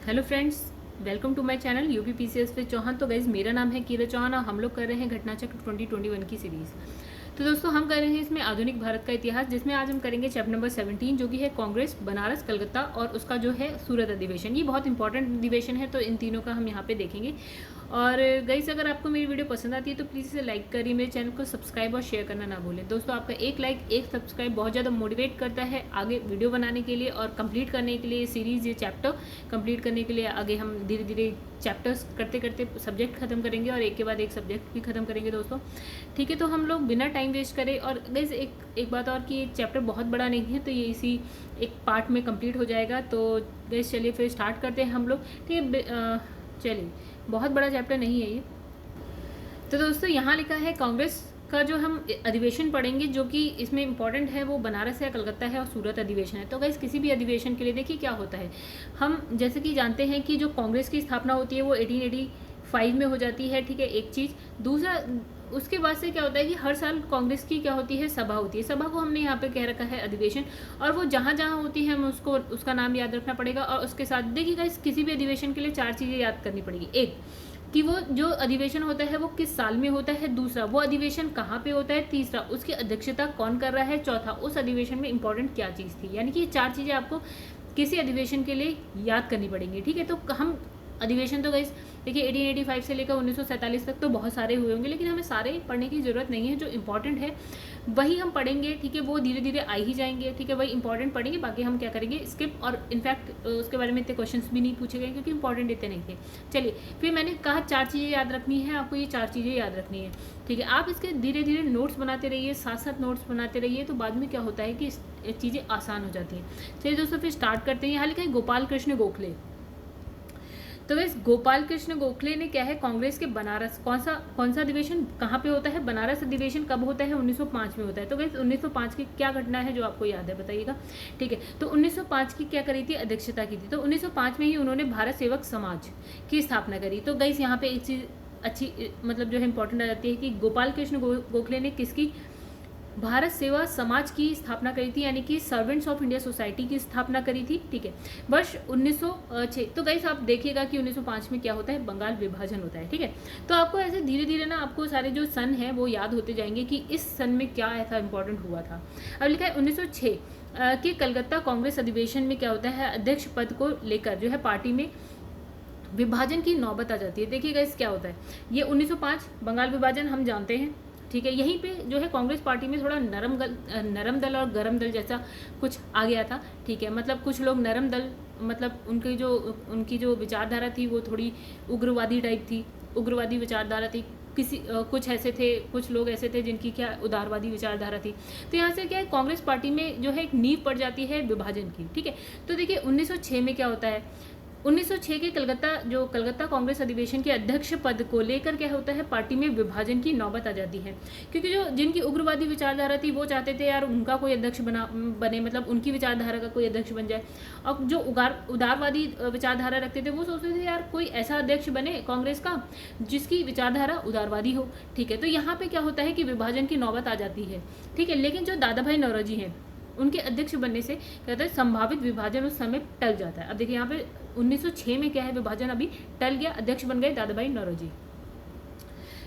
Hello friends, welcome to my channel UPPCS with Chauhan. तो guys मेरा नाम है कीरत चौहान और हम लोग कर रहे हैं घटनाचक्र 2021 की सीरीज़। तो दोस्तों हम कर रहे हैं इसमें आधुनिक भारत का इतिहास, जिसमें आज हम करेंगे चैप्टर नंबर 17 जो कि है कांग्रेस, बनारस, कलकत्ता और उसका जो है सूरत अधिवेशन। ये बहुत इंपॉर्टेंट अधिवेशन है, तो इन तीनों का हम यहाँ पे देखेंगे। और गाइस अगर आपको मेरी वीडियो पसंद आती है तो प्लीज़ इसे लाइक करिए, मेरे चैनल को सब्सक्राइब और शेयर करना ना भूलें। दोस्तों आपका एक लाइक एक सब्सक्राइब बहुत ज़्यादा मोटिवेट करता है आगे वीडियो बनाने के लिए और कंप्लीट करने के लिए, ये सीरीज़, ये चैप्टर कंप्लीट करने के लिए। आगे हम धीरे धीरे चैप्टर्स करते करते सब्जेक्ट खत्म करेंगे और एक के बाद एक सब्जेक्ट भी खत्म करेंगे दोस्तों। ठीक है, तो हम लोग बिना टाइम वेस्ट करें, और गाइस एक बात और कि चैप्टर बहुत बड़ा नहीं है, तो ये इसी एक पार्ट में कंप्लीट हो जाएगा। तो गाइस चलिए फिर स्टार्ट करते हैं हम लोग। ठीक है, चलिए, बहुत बड़ा चैप्टर नहीं है ये। तो दोस्तों यहाँ लिखा है कांग्रेस का जो हम अधिवेशन पढ़ेंगे, जो कि इसमें इंपॉर्टेंट है, वो बनारस है, कलकत्ता है और सूरत अधिवेशन है। तो गाइस किसी भी अधिवेशन के लिए देखिए क्या होता है, हम जैसे कि जानते हैं कि जो कांग्रेस की स्थापना होती है वो 1885 में हो जाती है। ठीक है, एक चीज़। दूसरा, उसके बाद से क्या होता है कि हर साल कांग्रेस की क्या होती है, सभा होती है। सभा को हमने यहाँ पे कह रखा है अधिवेशन, और वो जहाँ जहाँ होती है हमें उसको उसका नाम याद रखना पड़ेगा। और उसके साथ देखिए गाइस, किसी भी अधिवेशन के लिए 4 चीज़ें याद करनी पड़ेगी। एक, कि वो जो अधिवेशन होता है वो किस साल में होता है। दूसरा, वो अधिवेशन कहाँ पे होता है। तीसरा, उसकी अध्यक्षता कौन कर रहा है। चौथा, उस अधिवेशन में इंपॉर्टेंट क्या चीज़ थी। यानी कि ये 4 चीज़ें आपको किसी अधिवेशन के लिए याद करनी पड़ेंगी। ठीक है, तो हम अधिवेशन तो गाइस देखिए 1885 से लेकर 1947 तक तो बहुत सारे हुए होंगे, लेकिन हमें सारे पढ़ने की ज़रूरत नहीं है। जो इंपॉर्टेंट है वही हम पढ़ेंगे। ठीक है, वो धीरे धीरे आ ही जाएंगे। ठीक है, वही इंपॉर्टेंट पढ़ेंगे, बाकी हम क्या करेंगे, स्किप। और इनफैक्ट उसके बारे में इतने क्वेश्चंस भी नहीं पूछे गए क्योंकि इंपॉर्टेंट इतने नहीं थे। चलिए, फिर मैंने कहा 4 चीज़ें याद रखनी है आपको, ये 4 चीज़ें याद रखनी है। ठीक है, आप इसके धीरे धीरे नोट्स बनाते रहिए, साथ साथ नोट्स बनाते रहिए, तो बाद में क्या होता है कि चीज़ें आसान हो जाती हैं। चलिए दोस्तों फिर स्टार्ट करते हैं। यहाँ लिखा है गोपाल कृष्ण गोखले। तो वैसे गोपाल कृष्ण गोखले ने क्या है, कांग्रेस के बनारस, कौन सा अधिवेशन कहाँ पे होता है, बनारस अधिवेशन कब होता है, 1905 में होता है। तो वैसे 1905 की क्या घटना है जो आपको याद है, बताइएगा। ठीक है, तो 1905 की क्या करी थी, अध्यक्षता की थी। तो 1905 में ही उन्होंने भारत सेवक समाज की स्थापना करी। तो गाइस यहाँ पे एक चीज़ अच्छी मतलब जो है इंपॉर्टेंट आ जाती है कि गोपाल कृष्ण गोखले ने किसकी, भारत सेवा समाज की स्थापना करी थी, यानी कि सर्वेंट्स ऑफ इंडिया सोसाइटी की स्थापना करी थी। ठीक है, वर्ष 1906। तो गाइस आप देखिएगा कि 1905 में क्या होता है, बंगाल विभाजन होता है। ठीक है, तो आपको ऐसे धीरे धीरे ना आपको सारे जो सन है वो याद होते जाएंगे कि इस सन में क्या ऐसा इंपॉर्टेंट हुआ था। अब लिखा है 1906 के कलकत्ता कांग्रेस अधिवेशन में क्या होता है, अध्यक्ष पद को लेकर जो है पार्टी में विभाजन की नौबत आ जाती है। देखिएगा इस क्या होता है, ये 1905 बंगाल विभाजन हम जानते हैं। ठीक है, यहीं पे जो है कांग्रेस पार्टी में थोड़ा नरम दल और गरम दल जैसा कुछ आ गया था। ठीक है, मतलब कुछ लोग नरम दल, मतलब उनकी जो विचारधारा थी वो थोड़ी उग्रवादी टाइप थी, उग्रवादी विचारधारा थी। कुछ ऐसे थे, कुछ लोग ऐसे थे जिनकी क्या उदारवादी विचारधारा थी। तो यहाँ से क्या है, कांग्रेस पार्टी में जो है एक नींव पड़ जाती है विभाजन की। ठीक है, तो देखिए 1906 में क्या होता है, 1906 के कलकत्ता कांग्रेस अधिवेशन के अध्यक्ष पद को लेकर क्या होता है, पार्टी में विभाजन की नौबत आ जाती है। क्योंकि जो जिनकी उग्रवादी विचारधारा थी वो चाहते थे यार उनका कोई अध्यक्ष बने, मतलब उनकी विचारधारा का कोई अध्यक्ष बन जाए। और जो उदारवादी विचारधारा रखते थे वो सोचते थे यार कोई ऐसा अध्यक्ष बने कांग्रेस का जिसकी विचारधारा उदारवादी हो। ठीक है, तो यहाँ पे क्या होता है कि विभाजन की नौबत आ जाती है। ठीक है, लेकिन जो दादा भाई नौरोजी हैं उनके अध्यक्ष बनने से क्या होता है, संभावित विभाजन उस समय टल जाता है। अब देखिए यहाँ पे 1906 में क्या है, विभाजन अभी टल गया, अध्यक्ष बन गए दादा भाई नौरोजी।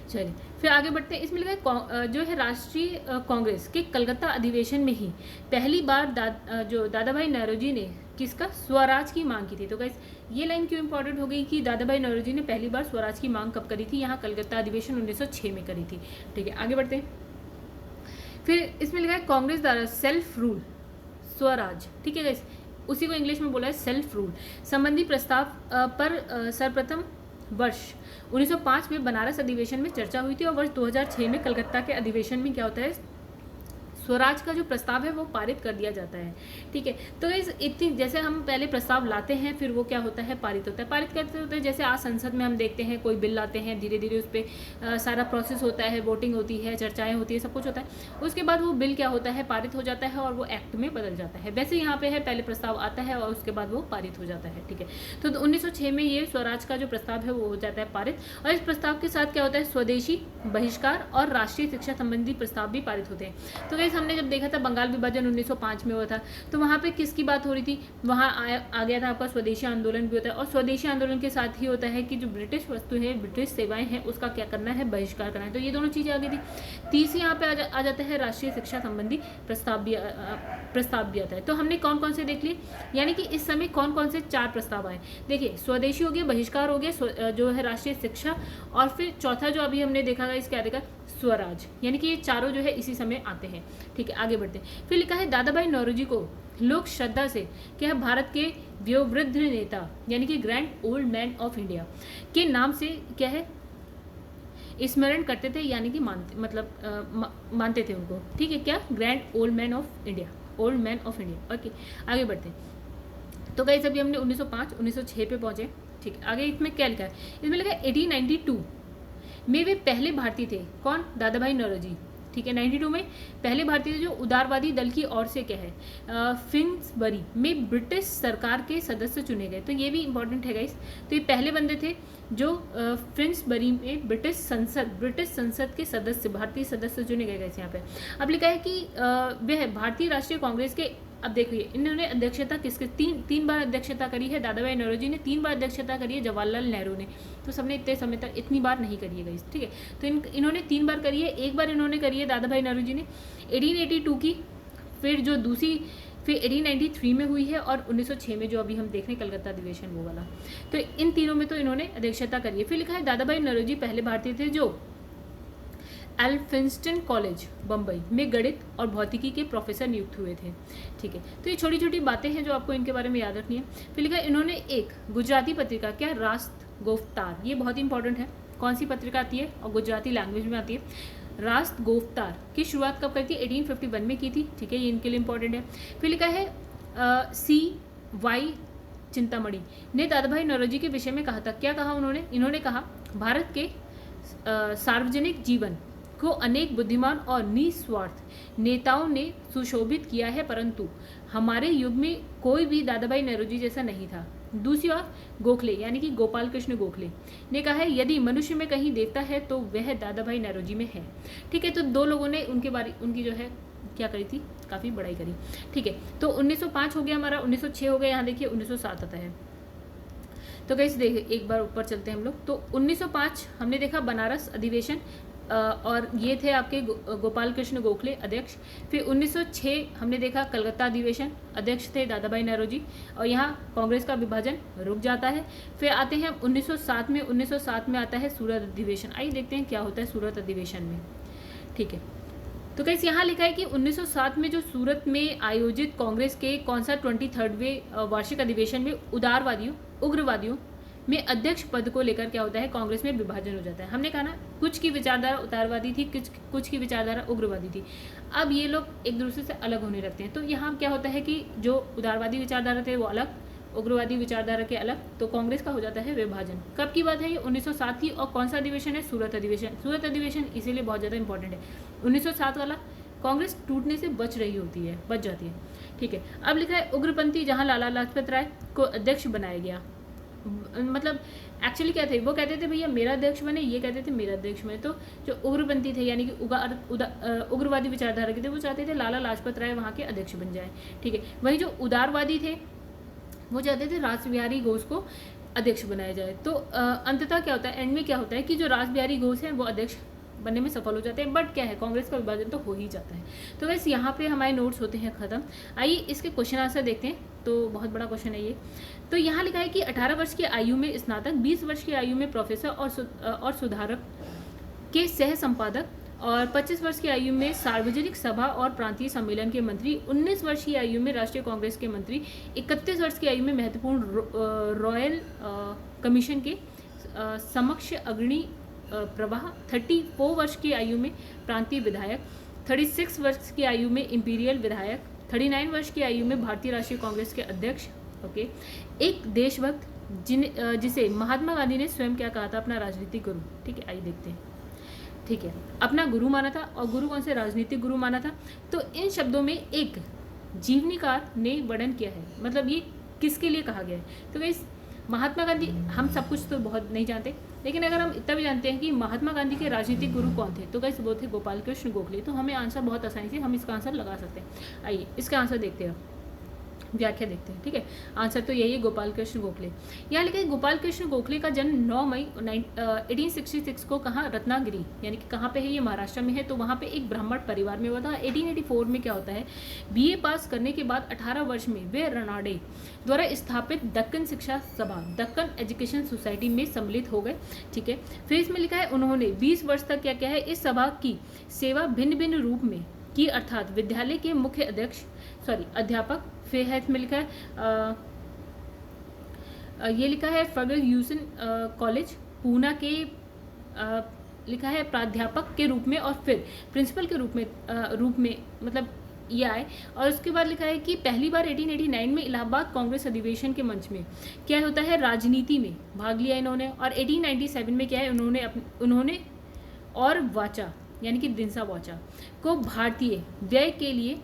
चलिए फिर आगे बढ़ते हैं। इसमें लिखा जो है राष्ट्रीय कांग्रेस के कलकत्ता अधिवेशन में ही पहली बार जो दादा भाई नौरोजी ने किसका, स्वराज की मांग की थी। तो गाइस ये लाइन क्यों इंपॉर्टेंट हो गई कि दादा भाई नौरोजी ने पहली बार स्वराज की मांग कब करी थी, यहाँ कलकत्ता अधिवेशन 1906 में करी थी। ठीक है, आगे बढ़ते हैं। फिर इसमें लिखा है कांग्रेस द्वारा सेल्फ रूल, स्वराज, ठीक है गाइस, उसी को इंग्लिश में बोला है सेल्फ रूल संबंधी प्रस्ताव पर सर्वप्रथम वर्ष 1905 में बनारस अधिवेशन में चर्चा हुई थी, और वर्ष 2006 में कलकत्ता के अधिवेशन में क्या होता है, स्वराज का जो प्रस्ताव है वो पारित कर दिया जाता है। ठीक है, तो इस इतनी जैसे हम पहले प्रस्ताव लाते हैं फिर वो क्या होता है, पारित होता है। पारित करते होते हैं, जैसे आज संसद में हम देखते हैं कोई बिल लाते हैं, धीरे धीरे उस पर सारा प्रोसेस होता है, वोटिंग होती है, चर्चाएं होती है, सब कुछ होता है। उसके बाद वो बिल क्या होता है, पारित हो जाता है और वो एक्ट में बदल जाता है। वैसे यहाँ पे है, पहले प्रस्ताव आता है और उसके बाद वो पारित हो जाता है। ठीक है, तो 1906 में ये स्वराज का जो प्रस्ताव है वो हो जाता है पारित, और इस प्रस्ताव के साथ क्या होता है, स्वदेशी बहिष्कार और राष्ट्रीय शिक्षा संबंधी प्रस्ताव भी पारित होते हैं। तो वैसे हमने जब देखा था बंगाल विभाजन 1905 में हुआ था, तो वहाँ पे किसकी बात हो रही थी, वहाँ आ गया था आपका स्वदेशी आंदोलन भी होता है, और स्वदेशी आंदोलन के साथ ही होता है कि जो ब्रिटिश वस्तु है, ब्रिटिश सेवाएं हैं, उसका क्या करना है, बहिष्कार करना है। तो ये दोनों चीज़ें आ गई थी। तीसरी यहाँ पे आ जाता है राष्ट्रीय शिक्षा संबंधी प्रस्ताव भी आता है। तो हमने कौन कौन से देख लिए, यानी कि इस समय कौन कौन से 4 प्रस्ताव आए। देखिए, स्वदेशी हो गया, बहिष्कार हो गया, जो है राष्ट्रीय शिक्षा, और फिर चौथा जो अभी हमने देखा इस क्या देखा, स्वराज, यानी कि ये चारों जो है इसी समय आते हैं। ठीक है, आगे बढ़ते हैं। फिर लिखा है दादा भाई नौरोजी को लोग श्रद्धा से क्या है, भारत के वयोवृद्ध नेता यानी कि grand old man of India के नाम से क्या है स्मरण करते थे, यानी कि मानते थे उनको। ठीक है, क्या, grand old man of India, old man of India. Okay, आगे बढ़ते हैं। तो गाइस अभी हमने 1905 1906 पे पहुंचे। ठीक है, आगे इसमें क्या लिखा है, इसमें लिखा है 1892 में वे पहले भारतीय थे। कौन, दादा भाई नौरोजी। ठीक है, 92 में पहले भारतीय थे जो उदारवादी दल की ओर से क्या है फिन्सबरी में ब्रिटिश सरकार के सदस्य चुने गए। तो ये भी इंपॉर्टेंट है गाइस। तो ये पहले बंदे थे जो फिन्सबरी में ब्रिटिश संसद के सदस्य, भारतीय सदस्य चुने गए गाइस यहाँ पे। अब लिखा है कि वह भारतीय राष्ट्रीय कांग्रेस के, अब देखिए इन्होंने अध्यक्षता किसके, तीन बार अध्यक्षता करी है। दादा भाई नौरोजी ने 3 बार अध्यक्षता करी है, जवाहरलाल नेहरू ने तो सबने इतने समय तक इतनी बार नहीं करी है गाइस। ठीक है, तो इन्होंने 3 बार करी है। एक बार इन्होंने करी है दादा भाई नौरोजी ने 1882 की, फिर जो दूसरी फिर 1893 में हुई है, और 1906 में जो अभी हम देख रहे हैं कलकत्ता अधिवेशन वो वाला। तो इन तीनों में तो इन्होंने अध्यक्षता करी है। फिर लिखा है दादा भाई नौरोजी पहले भारतीय थे जो एल्फिंस्टन कॉलेज बम्बई में गणित और भौतिकी के प्रोफेसर नियुक्त हुए थे। ठीक है, तो ये छोटी छोटी बातें हैं जो आपको इनके बारे में याद रखनी है। फिर लिखा है इन्होंने एक गुजराती पत्रिका, क्या, रास्त गोफ्तार, ये बहुत इंपॉर्टेंट है। कौन सी पत्रिका आती है और गुजराती लैंग्वेज में आती है, रास्त गोफ्तार की शुरुआत कब करी थी, 1851 में की थी। ठीक है, ये इनके लिए इंपॉर्टेंट है। फिर लिखा है C.Y. चिंतामणि ने दादा भाई नौरोजी के विषय में कहा था। क्या कहा इन्होंने कहा, भारत के सार्वजनिक जीवन को अनेक बुद्धिमान और निस्वार्थ नेताओं ने सुशोभित किया है, परंतु हमारे युग में कोई भी दादा भाई नौरोजी जैसा नहीं था। दूसरी ओर गोखले यानी कि गोपाल कृष्ण गोखले ने कहा है, यदि मनुष्य में कहीं देवता है तो वह दादा भाई नौरोजी में है। ठीक है, तो 2 लोगों ने उनकी जो है क्या करी थी, काफ़ी बड़ाई करी। ठीक है, तो 1905 हो गया हमारा, 1906 हो गया, यहाँ देखिए 1907 आता है। तो कैसे देखिए, एक बार ऊपर चलते हैं हम लोग। तो 1905 हमने देखा बनारस अधिवेशन, और ये थे आपके गोपाल कृष्ण गोखले अध्यक्ष। फिर 1906 हमने देखा कलकत्ता अधिवेशन, अध्यक्ष थे दादा भाई नौरोजी, और यहाँ कांग्रेस का विभाजन रुक जाता है। फिर आते हैं 1907 में आता है सूरत अधिवेशन। आइए देखते हैं क्या होता है सूरत अधिवेशन में। ठीक है, तो कैसे यहाँ लिखा है कि 1907 में जो सूरत में आयोजित कांग्रेस के कौन सा 23वें वार्षिक अधिवेशन में उग्रवादियों में अध्यक्ष पद को लेकर क्या होता है, कांग्रेस में विभाजन हो जाता है। हमने कहा ना, कुछ की विचारधारा उदारवादी थी, कुछ की विचारधारा उग्रवादी थी। अब ये लोग एक दूसरे से अलग होने लगते हैं। तो यहाँ क्या होता है कि जो उदारवादी विचारधारा थे वो अलग, उग्रवादी विचारधारा के अलग, तो कांग्रेस का हो जाता है विभाजन। कब की बात है ये, 1907 की, और कौन सा अधिवेशन है, सूरत अधिवेशन। सूरत अधिवेशन इसीलिए बहुत ज़्यादा इंपॉर्टेंट है, 1907 वाला। कांग्रेस टूटने से बच जाती है। ठीक है, अब लिखा है उग्रपंथी, जहाँ लाला लाजपत राय को अध्यक्ष बनाया गया। मतलब एक्चुअली क्या थे, वो कहते थे भैया मेरा अध्यक्ष बने, ये कहते थे मेरा अध्यक्ष बने। तो जो उग्रपंथी थे यानी कि उग्रवादी विचारधारा के थे, वो चाहते थे लाला लाजपत राय वहाँ के अध्यक्ष बन जाए। ठीक है, वही जो उदारवादी थे वो चाहते थे रासबिहारी घोष को अध्यक्ष बनाया जाए। तो अंततः क्या होता है, एंड में क्या होता है कि जो रासबिहारी घोष हैं वो अध्यक्ष बनने में सफल हो जाते हैं। बट क्या है, कांग्रेस का विभाजन तो हो ही जाता है। तो वैसे यहाँ पे हमारे नोट्स होते हैं ख़त्म। आइए इसके क्वेश्चन आंसर देखते हैं। तो बहुत बड़ा क्वेश्चन है ये। तो यहाँ लिखा है कि 18 वर्ष की आयु में स्नातक, 20 वर्ष की आयु में प्रोफेसर और सुधारक के सह संपादक, और 25 वर्ष की आयु में सार्वजनिक सभा और प्रांतीय सम्मेलन के मंत्री, 19 वर्ष की आयु में राष्ट्रीय कांग्रेस के मंत्री, 31 वर्ष की आयु में महत्वपूर्ण रॉयल कमीशन के समक्ष अग्रणी प्रवाह, 34 वर्ष की आयु में प्रांतीय विधायक, 36 वर्ष की आयु में इंपीरियल विधायक, 39 वर्ष की आयु में भारतीय राष्ट्रीय कांग्रेस के अध्यक्ष। ओके, एक देशभक्त जिसे महात्मा गांधी ने स्वयं क्या कहा था, अपना राजनीतिक गुरु। ठीक है, आइए देखते हैं। ठीक है, अपना गुरु माना था, और गुरु कौन से, राजनीतिक गुरु माना था। तो इन शब्दों में एक जीवनीकार ने वर्णन किया है, मतलब ये किसके लिए कहा गया है। तो गाइस महात्मा गांधी, हम सब कुछ तो बहुत नहीं जानते, लेकिन अगर हम इतना भी जानते हैं कि महात्मा गांधी के राजनीतिक गुरु कौन थे, तो गाइस वो थे गोपाल कृष्ण गोखले। तो हमें आंसर बहुत आसानी से हम इसका आंसर लगा सकते हैं। आइए इसका आंसर देखते हैं, व्याख्या देखते हैं। ठीक है, आंसर तो यही है, गोपाल कृष्ण गोखले। यहाँ लिखा है गोपाल कृष्ण गोखले का जन्म 9 मई 1866 को कहाँ, रत्नागिरी, यानी कि कहाँ पे है, ये महाराष्ट्र में है। तो वहाँ पे एक ब्राह्मण परिवार में हुआ था। 1884 में क्या होता है, बीए पास करने के बाद 18 वर्ष में वे रनाडे द्वारा स्थापित दक्कन शिक्षा सभा, दक्कन एजुकेशन सोसाइटी में सम्मिलित हो गए। ठीक है, फिर इसमें लिखा है उन्होंने 20 वर्ष तक क्या क्या है, इस सभा की सेवा भिन्न भिन्न रूप में की, अर्थात विद्यालय के मुख्य अध्यापक। फिर है इसमें लिखा है ये लिखा है फर्गुसन कॉलेज पूना के लिखा है प्राध्यापक के रूप में, और फिर प्रिंसिपल के रूप में मतलब ये आए। और उसके बाद लिखा है कि पहली बार 1889 में इलाहाबाद कांग्रेस अधिवेशन के मंच में क्या होता है, राजनीति में भाग लिया इन्होंने। और 1897 में क्या है, उन्होंने और वाचा यानी कि दिनसा वाचा को भारतीय व्यय के लिए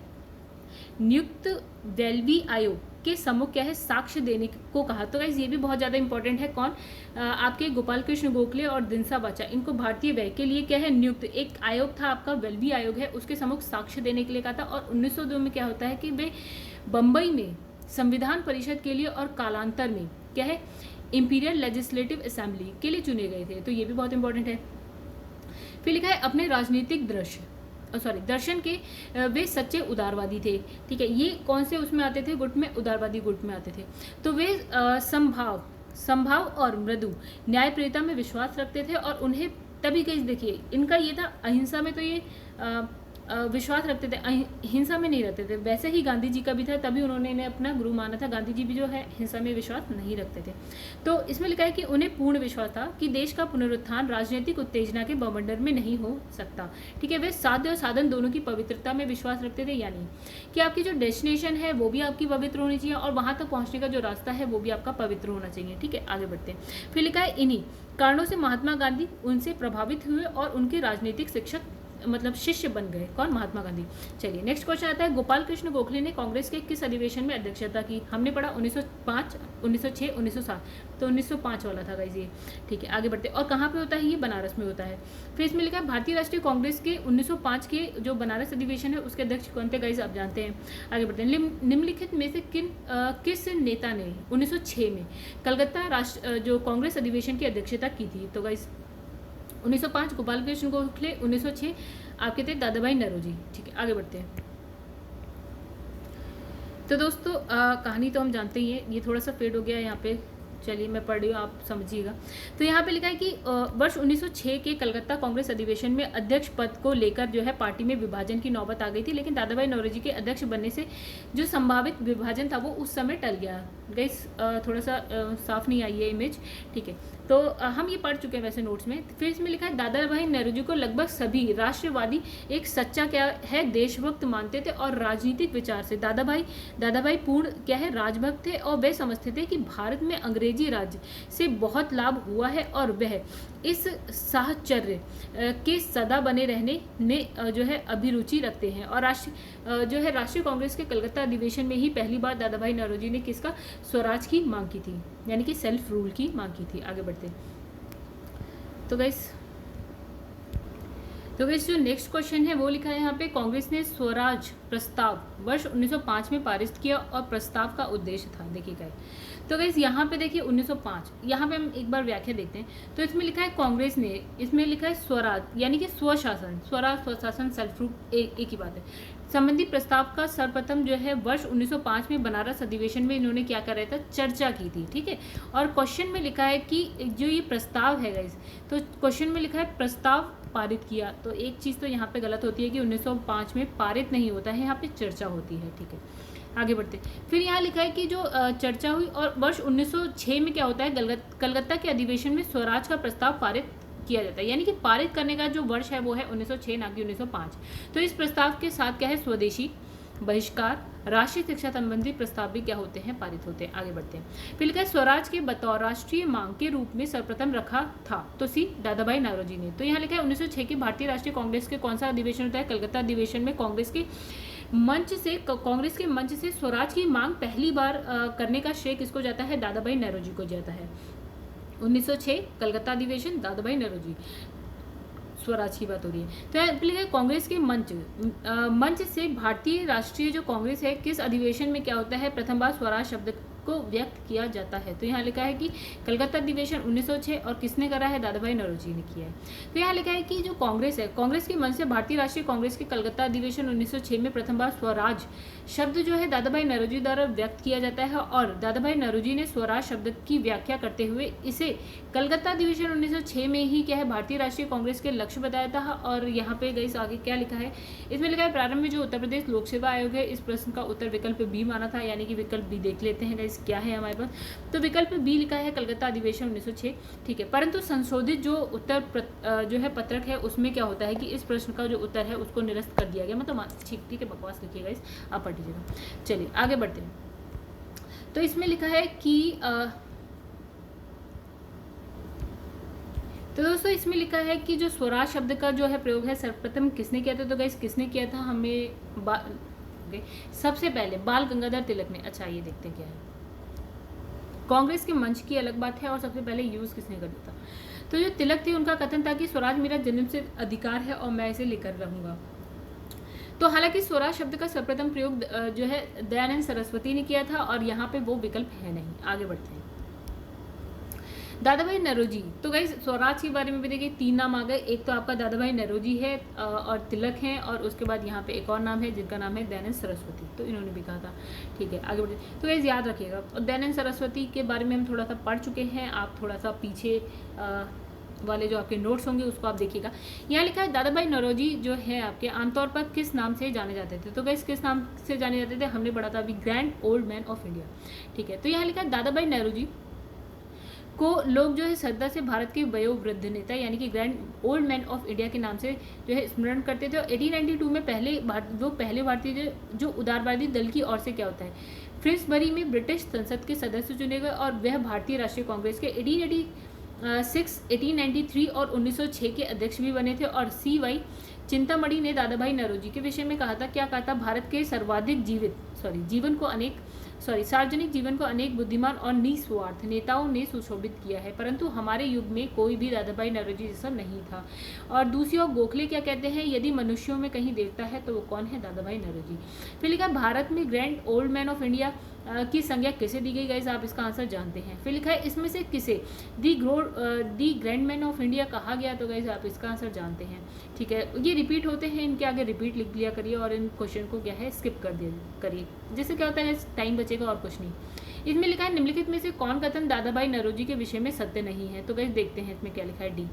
नियुक्त वेल्वी आयोग के सम्मुख क्या है, साक्ष्य देने को कहा। तो गाइस ये भी बहुत ज़्यादा इंपॉर्टेंट है, कौन, आपके गोपाल कृष्ण गोखले और दिनसा वाचा, इनको भारतीय व्यय के लिए क्या है, नियुक्त एक आयोग था आपका, वेल्वी आयोग है, उसके सम्मुख साक्ष्य देने के लिए कहा था। और 1902 में क्या होता है कि वे बम्बई में संविधान परिषद के लिए और कालांतर में क्या है, इंपीरियल लेजिस्लेटिव असेंबली के लिए चुने गए थे। तो ये भी बहुत इंपॉर्टेंट है। फिर लिखा है अपने राजनीतिक दर्शन के वे सच्चे उदारवादी थे। ठीक है, ये कौन से उसमें आते थे, गुट में, उदारवादी गुट में आते थे। तो वे संभाव और मृदु न्यायप्रियता में विश्वास रखते थे। और उन्हें तभी कहीं देखिए इनका ये था, अहिंसा में तो ये विश्वास रखते थे, हिंसा में नहीं रहते थे। वैसे ही गांधी जी का भी था, तभी उन्होंने इन्हें अपना गुरु माना था। गांधी जी भी जो है हिंसा में विश्वास नहीं रखते थे। तो इसमें लिखा है कि उन्हें पूर्ण विश्वास था कि देश का पुनरुत्थान राजनीतिक उत्तेजना के बवंडर में नहीं हो सकता। ठीक है, वे साध्य और साधन दोनों की पवित्रता में विश्वास रखते थे, यानी कि आपकी जो डेस्टिनेशन है वो भी आपकी पवित्र होनी चाहिए, और वहां तक पहुंचने का जो रास्ता है वो भी आपका पवित्र होना चाहिए। ठीक है, आगे बढ़ते हैं। फिर लिखा है इन्हीं कारणों से महात्मा गांधी उनसे प्रभावित हुए और उनके राजनीतिक शिक्षक मतलब शिष्य बन गए। कौन, महात्मा गांधी। चलिए नेक्स्ट क्वेश्चन आता है, गोपाल कृष्ण गोखले ने कांग्रेस के किस अधिवेशन में अध्यक्षता की। हमने पढ़ा 1905, 1906, 1907, तो 1905 वाला था गाइस ये। ठीक है, आगे बढ़ते हैं। और कहाँ पे होता है ये, बनारस में होता है। फिर इसमें लिखा है भारतीय राष्ट्रीय कांग्रेस के 1905 के जो बनारस अधिवेशन है उसके अध्यक्ष कौन थे गाइस, आप जानते हैं। आगे बढ़ते हैं। निम्नलिखित में से किस नेता ने 1906 में कलकत्ता जो कांग्रेस अधिवेशन की अध्यक्षता की थी। तो गाइस 1905 गोपाल कृष्ण गोखले, 1906 आपके थे दादा भाई नौरोजी। ठीक है, आगे बढ़ते हैं। तो दोस्तों कहानी तो हम जानते ही हैं, ये थोड़ा सा फेड हो गया है यहाँ पे, चलिए मैं पढ़ रही हूँ, आप समझिएगा। तो यहाँ पे लिखा है कि वर्ष 1906 के कलकत्ता कांग्रेस अधिवेशन में अध्यक्ष पद को लेकर जो है पार्टी में विभाजन की नौबत आ गई थी, लेकिन दादा भाई नौरोजी के अध्यक्ष बनने से जो संभावित विभाजन था वो उस समय टल गया। गाइस थोड़ा सा साफ नहीं आई है इमेज। ठीक है, तो हम ये पढ़ चुके हैं वैसे नोट्स में। फिर इसमें लिखा है दादा भाई नौरोजी को लगभग सभी राष्ट्रवादी एक सच्चा क्या है, देशभक्त मानते थे, और राजनीतिक विचार से दादा भाई पूर्ण क्या है, राजभक्त थे, और वे समझते थे कि भारत में अंग्रेजी राज्य से बहुत लाभ हुआ है और वह इस साहचर्य के सदा बने रहने में जो है अभिरुचि रखते हैं। और राष्ट्रीय कांग्रेस के कलकत्ता अधिवेशन में ही पहली बार दादा भाई नौरोजी ने किसका, स्वराज की मांग की थी, यानी कि सेल्फ रूल की मांग की थी। आगे बढ़ते। तो गाइस जो नेक्स्ट क्वेश्चन है वो लिखा है यहाँ पे, कांग्रेस ने स्वराज प्रस्ताव वर्ष 1905 में पारित किया और प्रस्ताव का उद्देश्य था। देखिए गाइस, तो गाइस यहाँ पे देखिए 1905, यहाँ पे हम एक बार व्याख्या देखते हैं। तो इसमें लिखा है कांग्रेस ने, इसमें लिखा है स्वराज यानी कि स्वशासन, स्वशासन सेल्फ रूल एक ही बात है। संबंधी प्रस्ताव का सर्वप्रथम जो है वर्ष 1905 में बनारस अधिवेशन में इन्होंने क्या कर रहा था, चर्चा की थी। ठीक है, और क्वेश्चन में लिखा है कि जो ये प्रस्ताव है गाइस, तो क्वेश्चन में लिखा है प्रस्ताव पारित किया। तो एक चीज़ तो यहाँ पे गलत होती है कि 1905 में पारित नहीं होता है, यहाँ पे चर्चा होती है। ठीक है, आगे बढ़ते। फिर यहाँ लिखा है कि जो चर्चा हुई, और वर्ष 1906 में क्या होता है, कलकत्ता के अधिवेशन में स्वराज का प्रस्ताव पारित किया जाता है, यानी कि पारित करने का जो वर्ष है वो है 1906 ना कि 1905। तो इस प्रस्ताव के साथ क्या है, स्वदेशी बहिष्कार, राष्ट्रीय शिक्षा संबंधी प्रस्ताव भी क्या होते हैं, पारित होते हैं। आगे बढ़ते हैं। फिर लिखा है स्वराज के बतौर राष्ट्रीय मांग के रूप में सर्वप्रथम रखा था, तो सी दादा भाई नौरोजी ने। तो यहाँ लिखा है 1906 के भारतीय राष्ट्रीय कांग्रेस के कौन सा अधिवेशन होता है, कलकत्ता अधिवेशन में कांग्रेस के मंच से, कांग्रेस के मंच से स्वराज की मांग पहली बार करने का श्रेय किसको जाता है? दादा भाई नौरोजी को जाता है। 1906 कलकत्ता अधिवेशन, दादा भाई नौरोजी, स्वराज की बात हो रही है। तो यहाँ लिखा है कांग्रेस के मंच से भारतीय राष्ट्रीय जो कांग्रेस है, किस अधिवेशन में क्या होता है? प्रथम बार स्वराज शब्द को व्यक्त किया जाता है। तो यहाँ लिखा है कि कलकत्ता अधिवेशन 1906, और किसने करा है? दादा भाई नौरोजी ने किया है। तो यहाँ लिखा है कि जो कांग्रेस है, कांग्रेस के मंच से भारतीय राष्ट्रीय कांग्रेस के कलकत्ता अधिवेशन 1906 में प्रथम बार स्वराज शब्द जो है दादा भाई नौरोजी द्वारा व्यक्त किया जाता है, और दादा भाई नौरोजी ने स्वराज शब्द की व्याख्या करते हुए इसे कलकत्ता अधिवेशन 1906 में ही क्या है, भारतीय राष्ट्रीय कांग्रेस के लक्ष्य बताया था। और यहाँ पे गई आगे क्या लिखा है? इसमें लिखा है प्रारंभ में जो उत्तर प्रदेश लोक सेवा आयोग है, इस प्रश्न का उत्तर विकल्प बी माना था, यानी कि विकल्प बी देख लेते हैं क्या है हमारे पास। तो विकल्प बी लिखा है कलकत्ता अधिवेशन 1906, ठीक है। परंतु संशोधित जो उत्तर जो है पत्रक है, उसमें क्या होता है कि इस प्रश्न का जो उत्तर है उसको निरस्त कर दिया गया। मतलब ठीक है, बकवास लिखिएगा इस, आप पढ़ लीजिएगा। चलिए आगे बढ़ते हैं। तो इसमें लिखा है कि तो दोस्तों इसमें लिखा है कि जो स्वराज शब्द का जो है प्रयोग है सर्वप्रथम किसने किया था? तो गाइस किसने किया था? सबसे पहले बाल गंगाधर तिलक ने। अच्छा ये देखते हैं क्या है। कांग्रेस के मंच की अलग बात है, और सबसे पहले यूज किसने कर दिया था? तो जो तिलक थे उनका कथन था कि स्वराज मेरा जन्मसिद्ध अधिकार है और मैं इसे लेकर रहूंगा। तो हालांकि स्वराज शब्द का सर्वप्रथम प्रयोग जो है दयानंद सरस्वती ने किया था, और यहाँ पे वो विकल्प है नहीं। आगे बढ़ते हैं। दादा भाई नौरोजी, तो गाइस स्वराज के बारे में भी देखिए 3 नाम आ गए। एक तो आपका दादा भाई नौरोजी है और तिलक हैं, और उसके बाद यहाँ पे एक और नाम है जिनका नाम है दयानंद सरस्वती, तो इन्होंने भी कहा था। ठीक है आगे बढ़ते। तो गाइस याद रखिएगा, और दयानंद सरस्वती के बारे में हम थोड़ा सा पढ़ चुके हैं, आप थोड़ा सा पीछे वाले जो आपके नोट्स होंगे उसको आप देखिएगा। यहाँ लिखा है दादा भाई नौरोजी जो है आपके आमतौर पर किस नाम से जाने जाते थे? तो गाइस किस नाम से जाने जाते थे? हमने पढ़ा था अभी, grand old man of India. ठीक है, तो यहाँ लिखा है दादा भाई नौरोजी को लोग जो है श्रद्धा से भारत के वयोवृद्ध नेता यानी कि grand old man of India के नाम से जो है स्मरण करते थे। और 1892 में पहले भारतीय जो उदारवादी दल की ओर से क्या होता है, फ्रिंसबरी में ब्रिटिश संसद के सदस्य चुने गए, और वह भारतीय राष्ट्रीय कांग्रेस के 1886, 1893 और 1906 के अध्यक्ष भी बने थे। और CY चिंतामणि ने दादा भाई नौरोजी के विषय में कहा था, क्या कहा था? भारत के सर्वाधिक सार्वजनिक जीवन को अनेक बुद्धिमान और निस्वार्थ नेताओं ने सुशोभित किया है, परंतु हमारे युग में कोई भी दादा भाई नौरोजी जैसा नहीं था। और दूसरी ओर गोखले क्या कहते हैं? यदि मनुष्यों में कहीं देवता है तो वो कौन है? दादा भाई नौरोजी। फिर लिखा भारत में grand old man of India की संज्ञा किसे दी गई? गाइस आप इसका आंसर जानते हैं। फिर लिखा है इसमें से किसे दी ग्रैंड मैन ऑफ इंडिया कहा गया? तो गाइस आप इसका आंसर जानते हैं। ठीक है, ये रिपीट होते हैं, इनके आगे रिपीट लिख लिया करिए, और इन क्वेश्चन को क्या है स्किप कर दिया करिए, जिससे क्या होता है टाइम बचेगा और कुछ नहीं। इसमें लिखा है निम्नलिखित में से कौन कथन दादा भाई नौरोजी के विषय में सत्य नहीं है? तो गाइस देखते हैं इसमें क्या लिखा है। डी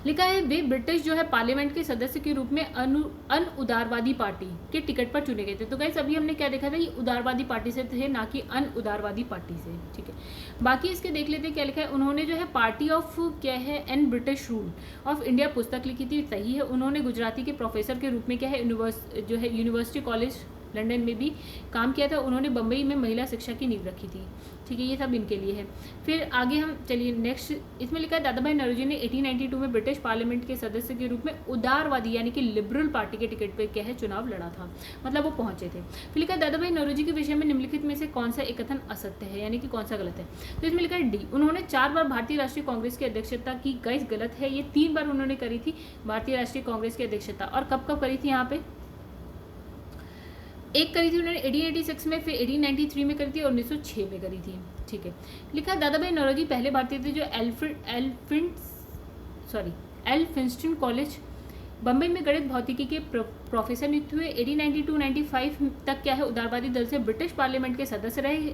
लिखा है वे ब्रिटिश जो है पार्लियामेंट के सदस्य के रूप में अन उदारवादी पार्टी के टिकट पर चुने गए थे। तो गाइस अभी हमने क्या देखा था, ये उदारवादी पार्टी से थे, ना कि अन उदारवादी पार्टी से। ठीक है, बाकी इसके देख लेते हैं क्या लिखा है। उन्होंने जो है पार्टी ऑफ क्या है an British rule of India पुस्तक लिखी थी, सही है। उन्होंने गुजराती के प्रोफेसर के रूप में क्या है यूनिवर्सिटी कॉलेज लंदन में भी काम किया था। उन्होंने बम्बई में महिला शिक्षा की नींव रखी थी। ठीक है, ये सब इनके लिए है। फिर आगे हम चलिए नेक्स्ट, इसमें लिखा है दादा भाई नौरोजी ने 1892 में ब्रिटिश पार्लियामेंट के सदस्य के रूप में उदारवादी यानी कि लिबरल पार्टी के टिकट पर क्या है चुनाव लड़ा था, मतलब वो पहुंचे थे। फिर लिखा है दादा भाई नौरोजी के विषय में निम्नलिखित में से कौन सा एक कथन असत्य है, यानी कि कौन सा गलत है? तो इसमें लिखा है डी, उन्होंने 4 बार भारतीय राष्ट्रीय कांग्रेस की अध्यक्षता की। गाइस गलत है, ये 3 बार उन्होंने करी थी भारतीय राष्ट्रीय कांग्रेस की अध्यक्षता। और कब कब करी थी? यहाँ पे एक करी थी उन्होंने 1886 में, फिर 1893 में करी थी, और 1906 में करी थी। ठीक है, लिखा दादा भाई नौरोजी पहले भारतीय थे जो एल्फिंस्टन कॉलेज बम्बई में गणित भौतिकी के प्रोफेसर नियुक्त हुए। 1892-95 तक क्या है उदारवादी दल से ब्रिटिश पार्लियामेंट के सदस्य रहे।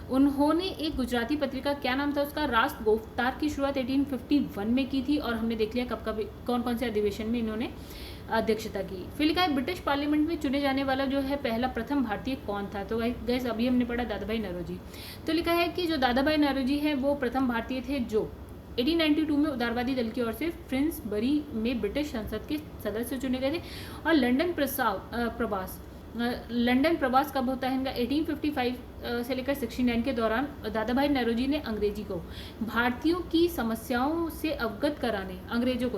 उन्होंने एक गुजराती पत्रिका, क्या नाम था उसका, राष्ट्र गोफ्तार की शुरुआत 1851 में की थी। और हमने देख लिया कब कौन कौन से अधिवेशन में इन्होंने अध्यक्षता की। फिर लिखा है ब्रिटिश पार्लियामेंट में चुने जाने वाला जो है प्रथम भारतीय कौन था? तो गाइस अभी हमने पढ़ा दादा भाई नौरोजी। तो लिखा है कि जो दादा भाई नौरोजी है वो प्रथम भारतीय थे जो 1892 में उदारवादी दल की ओर से फ्रिंसबरी में ब्रिटिश संसद के सदस्य चुने गए थे। और लंदन प्रवास लंदन प्रवास कब होता है इनका? 1855 से लेकर 69 के दौरान दादा भाई नौरोजी ने अंग्रेजी को भारतीयों की समस्याओं से अवगत कराने, अंग्रेजों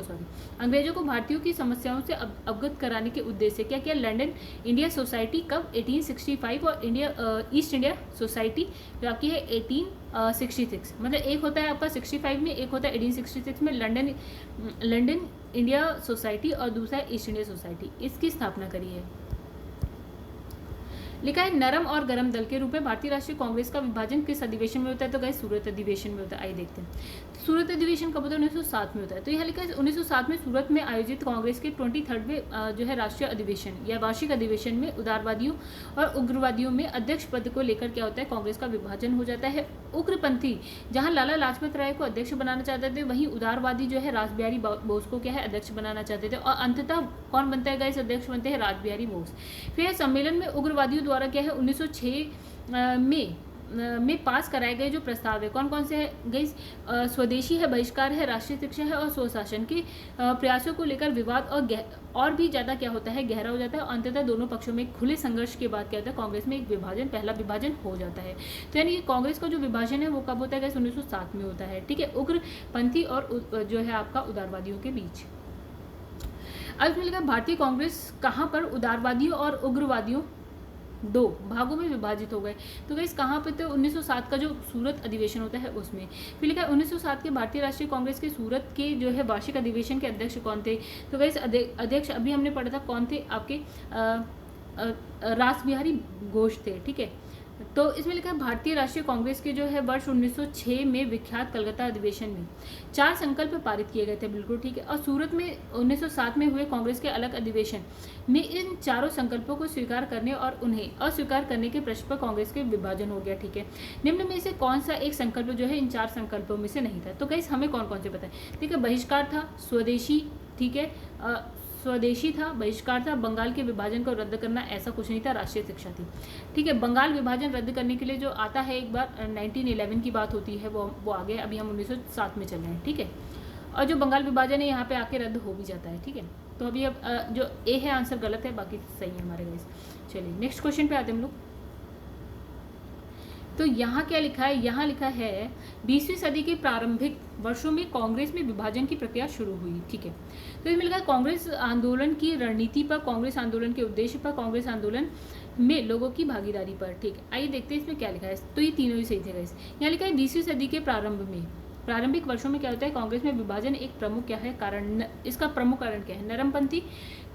को भारतीयों की समस्याओं से अवगत कराने के उद्देश्य से क्या किया? लंदन इंडिया सोसाइटी कब? 1865 और ईस्ट इंडिया सोसाइटी जो आपकी है 1866। मतलब एक होता है आपका 65 में, एक होता है 1866 में लंदन इंडिया सोसाइटी और दूसरा ईस्ट इंडिया सोसाइटी। इसकी स्थापना करी है। लिखा है नरम और गरम दल के रूप में भारतीय राष्ट्रीय कांग्रेस का विभाजन किस अधिवेशन में होता है? तो गाइस सूरत अधिवेशन में होता है। आइए देखते हैं सूरत अधिवेशन कब होता है? 1907 में होता है। तो यहाँ लिखा है 1907 में सूरत में आयोजित कांग्रेस के 23वें जो है राष्ट्रीय अधिवेशन या वार्षिक अधिवेशन में उदारवादियों और उग्रवादियों में अध्यक्ष पद को लेकर क्या होता है? कांग्रेस का विभाजन हो जाता है। उग्रपंथी जहां लाला लाजपत राय को अध्यक्ष बनाना चाहते थे, वहीं उदारवादी जो है रासबिहारी बोस को क्या है? अध्यक्ष बनाना चाहते थे। और अंततः कौन बनता है गाइस? अध्यक्ष बनते हैं रासबिहारी बोस। फिर सम्मेलन में उग्रवादियों द्वारा क्या है 1906 में पास कराए गए जो प्रस्ताव है कौन कौन से है गाइस? स्वदेशी है, बहिष्कार है, राष्ट्रीय शिक्षा है और स्वशासन के प्रयासों को लेकर विवाद और भी ज़्यादा क्या होता है? गहरा हो जाता है। और अंततः दोनों पक्षों में खुले संघर्ष के बाद क्या होता है? कांग्रेस में एक विभाजन, पहला विभाजन हो जाता है। तो यानी कि कांग्रेस का जो विभाजन है वो कब होता है गाइस? 1907 में होता है। ठीक है, उग्रपंथी और जो है आपका उदारवादियों के बीच। अब इसमें लिखा भारतीय कांग्रेस कहाँ पर उदारवादियों और उग्रवादियों दो भागों में विभाजित हो गए? तो गाइस कहाँ पे? तो 1907 का जो सूरत अधिवेशन होता है उसमें। फिर लिखा है 1907 के भारतीय राष्ट्रीय कांग्रेस के सूरत के जो है वार्षिक अधिवेशन के अध्यक्ष कौन थे? तो गाइस अध्यक्ष अभी हमने पढ़ा था कौन थे आपके? रासबिहारी घोष थे। ठीक है, तो इसमें लिखा है भारतीय राष्ट्रीय कांग्रेस के जो है वर्ष 1906 में विख्यात कलकत्ता अधिवेशन में 4 संकल्प पारित किए गए थे। बिल्कुल ठीक है। और सूरत में 1907 में हुए कांग्रेस के अलग अधिवेशन में इन चारों संकल्पों को स्वीकार करने और उन्हें अस्वीकार करने के प्रश्न पर कांग्रेस के विभाजन हो गया। ठीक है, निम्न में से कौन सा एक संकल्प जो है इन 4 संकल्पों में से नहीं था? तो गाइस हमें कौन कौन से पता है? ठीक है, बहिष्कार था, स्वदेशी, ठीक है, स्वदेशी था, बहिष्कार था, बंगाल के विभाजन को रद्द करना ऐसा कुछ नहीं था, राष्ट्रीय शिक्षा थी। ठीक है, बंगाल विभाजन रद्द करने के लिए जो आता है एक बार 1911 की बात होती है, वो आगे अभी हम 1907 में चल रहे हैं। ठीक है, और जो बंगाल विभाजन है यहाँ पे आके रद्द हो भी जाता है। ठीक है, तो अभी अब जो ए है आंसर गलत है, बाकी सही है हमारे गाइस। चलिए नेक्स्ट क्वेश्चन पे आते हैं हम लोग। तो यहाँ क्या लिखा है? यहाँ लिखा है 20वीं सदी के प्रारंभिक वर्षों में कांग्रेस में विभाजन की प्रक्रिया शुरू हुई। ठीक है, तो इसमें लिखा है कांग्रेस आंदोलन की रणनीति पर, कांग्रेस आंदोलन के उद्देश्य पर, कांग्रेस आंदोलन में लोगों की भागीदारी पर। ठीक है, आइए देखते हैं इसमें क्या लिखा है। तो ये तीनों ही सही थे गाइस। यहाँ लिखा है 20वीं सदी के प्रारंभिक वर्षों में क्या होता है? कांग्रेस में विभाजन एक प्रमुख क्या है? कारण। इसका प्रमुख कारण क्या है? नरमपंथी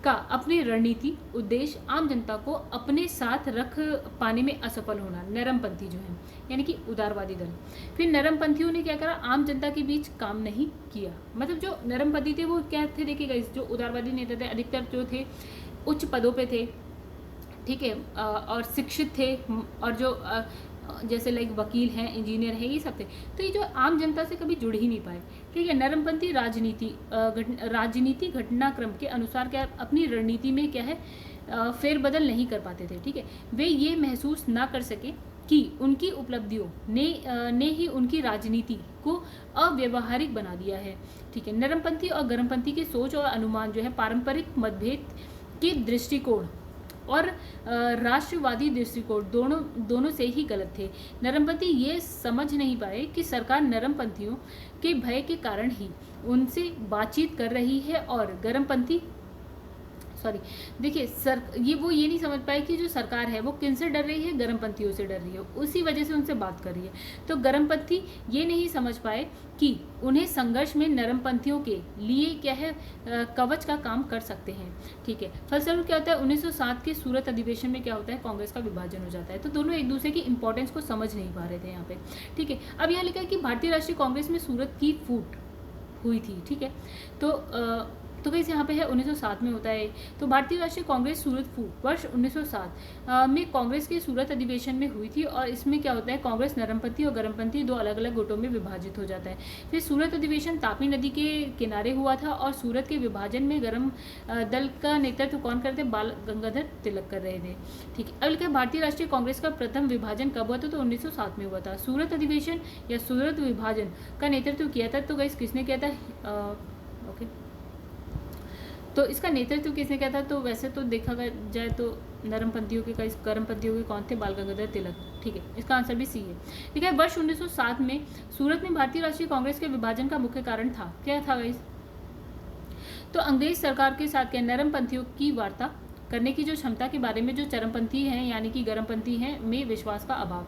का अपनी रणनीति उद्देश्य आम जनता को अपने साथ रख पाने में असफल होना, नरमपंथी जो है यानी कि उदारवादी दल। फिर नरमपंथियों ने क्या करा? आम जनता के बीच काम नहीं किया। मतलब जो नरमपंथी थे वो क्या थे? देखिएगा, इस जो उदारवादी नेता थे अधिकतर जो थे उच्च पदों पे थे। ठीक है, और शिक्षित थे, और जो जैसे लाइक वकील हैं, इंजीनियर हैं, ये सब थे। तो ये जो आम जनता से कभी जुड़ ही नहीं पाए। ठीक है, नरमपंथी राजनीति घटनाक्रम के अनुसार क्या अपनी रणनीति में क्या है फेरबदल नहीं कर पाते थे। ठीक है, वे ये महसूस ना कर सके कि उनकी उपलब्धियों ने ही उनकी राजनीति को अव्यवहारिक बना दिया है। ठीक है, नरमपंथी और गरमपंथी की सोच और अनुमान जो है पारंपरिक मतभेद के दृष्टिकोण और राष्ट्रवादी दृष्टिकोण दोनों से ही गलत थे। नरमपंथी ये समझ नहीं पाए कि सरकार नरमपंथियों के भय के कारण ही उनसे बातचीत कर रही है, और गरमपंथी देखिए ये नहीं समझ पाए कि जो सरकार है वो किनसे डर रही है? गरमपंथियों से डर रही है, उसी वजह से उनसे बात कर रही है। तो गरमपंथी ये नहीं समझ पाए कि उन्हें संघर्ष में नरमपंथियों के लिए क्या है कवच का काम कर सकते हैं। ठीक है, फलस्वरूप क्या होता है? 1907 के सूरत अधिवेशन में क्या होता है? कांग्रेस का विभाजन हो जाता है। तो दोनों एक दूसरे की इंपॉर्टेंस को समझ नहीं पा रहे थे यहाँ पे। ठीक है, अब यहाँ लिखा है कि भारतीय राष्ट्रीय कांग्रेस में सूरत की फूट हुई थी। ठीक है, तो गाइस यहाँ पे है 1907 में होता है। तो भारतीय राष्ट्रीय कांग्रेस सूरत फूट वर्ष 1907 में कांग्रेस के सूरत अधिवेशन में हुई थी, और इसमें क्या होता है? कांग्रेस नरमपंथी और गरमपंथी दो अलग अलग गुटों में विभाजित हो जाता है। फिर सूरत अधिवेशन तापी नदी के किनारे हुआ था, और सूरत के विभाजन में गरम दल का नेतृत्व कौन करते? बाल गंगाधर तिलक कर रहे थे। ठीक है, अब लिखा है भारतीय राष्ट्रीय कांग्रेस का प्रथम विभाजन कब हुआ था? तो 1907 में हुआ था। सूरत अधिवेशन या सूरत विभाजन का नेतृत्व किया था, तो गाइस किसने किया था? ओके, तो इसका नेतृत्व किसने किया था? तो वैसे तो देखा जाए तो नरमपंथियों के करमपंथियों के कौन थे? बाल गंगाधर तिलक। ठीक है, इसका आंसर भी सी है। ठीक है, वर्ष 1907 में सूरत में भारतीय राष्ट्रीय कांग्रेस के विभाजन का मुख्य कारण था, क्या था गाइस? तो अंग्रेज सरकार के साथ क्या नरमपंथियों की वार्ता करने की जो क्षमता के बारे में जो चरमपंथी हैं यानी कि गर्मपंथी हैं में विश्वास का अभाव।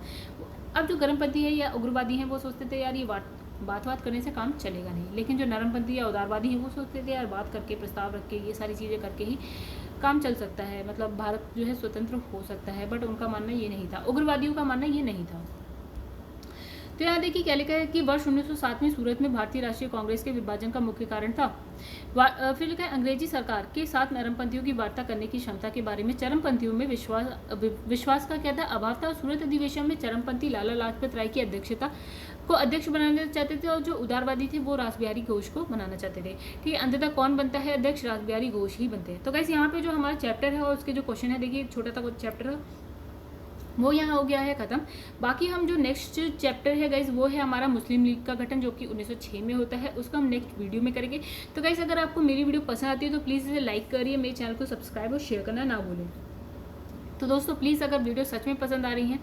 अब जो गर्मपंथी है या उग्रवादी हैं वो सोचते थे यार ये बात करने से काम चलेगा नहीं, लेकिन जो नरमपंथी या उदारवादी हैं वो सोचते थे यार बात करके, प्रस्ताव रख के, ये सारी चीज़ें करके ही काम चल सकता है, मतलब भारत जो है स्वतंत्र हो सकता है। बट उनका मानना ये नहीं था, उग्रवादियों का मानना ये नहीं था। तो यहाँ देखिए क्या लिखा है कि वर्ष 1907 में सूरत में भारतीय राष्ट्रीय कांग्रेस के विभाजन का मुख्य कारण था। फिर लिखा है अंग्रेजी सरकार के साथ नरमपंथियों की वार्ता करने की क्षमता के बारे में चरमपंथियों में विश्वास का क्या था? अभाव था। सूरत अधिवेशन में चरमपंथी लाला लाजपत राय की अध्यक्षता को अध्यक्ष बनाना चाहते थे और जो उदारवादी थे वो रासबिहारी घोष को बनाना चाहते थे। ठीक है, अंततः कौन बनता है अध्यक्ष? रासबिहारी घोष ही बनते हैं। तो गाइस यहाँ पे जो हमारा चैप्टर है और उसके जो क्वेश्चन है, देखिए छोटा सा चैप्टर है वो यहाँ हो गया है खत्म। बाकी हम जो नेक्स्ट चैप्टर है गाइज वो है हमारा मुस्लिम लीग का गठन, जो कि 1906 में होता है, उसका हम नेक्स्ट वीडियो में करेंगे। तो गाइज अगर आपको मेरी वीडियो पसंद आती है तो प्लीज़ इसे लाइक करिए, मेरे चैनल को सब्सक्राइब और शेयर करना ना भूलें। तो दोस्तों प्लीज़ अगर वीडियो सच में पसंद आ रही है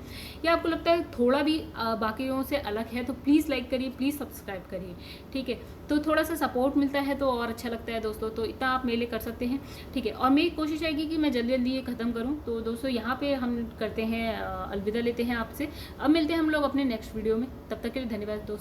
या आपको लगता है थोड़ा भी बाकियों से अलग है तो प्लीज़ लाइक करिए, प्लीज़ सब्सक्राइब करिए। ठीक है, तो थोड़ा सा सपोर्ट मिलता है तो और अच्छा लगता है दोस्तों, तो इतना आप मेरे लिए कर सकते हैं। ठीक है, और मेरी कोशिश रहेगी कि मैं जल्दी जल्दी ये ख़त्म करूँ। तो दोस्तों यहाँ पे हम करते हैं अलविदा लेते हैं आपसे। अब मिलते हैं हम लोग अपने नेक्स्ट वीडियो में, तब तक के लिए धन्यवाद दोस्तों।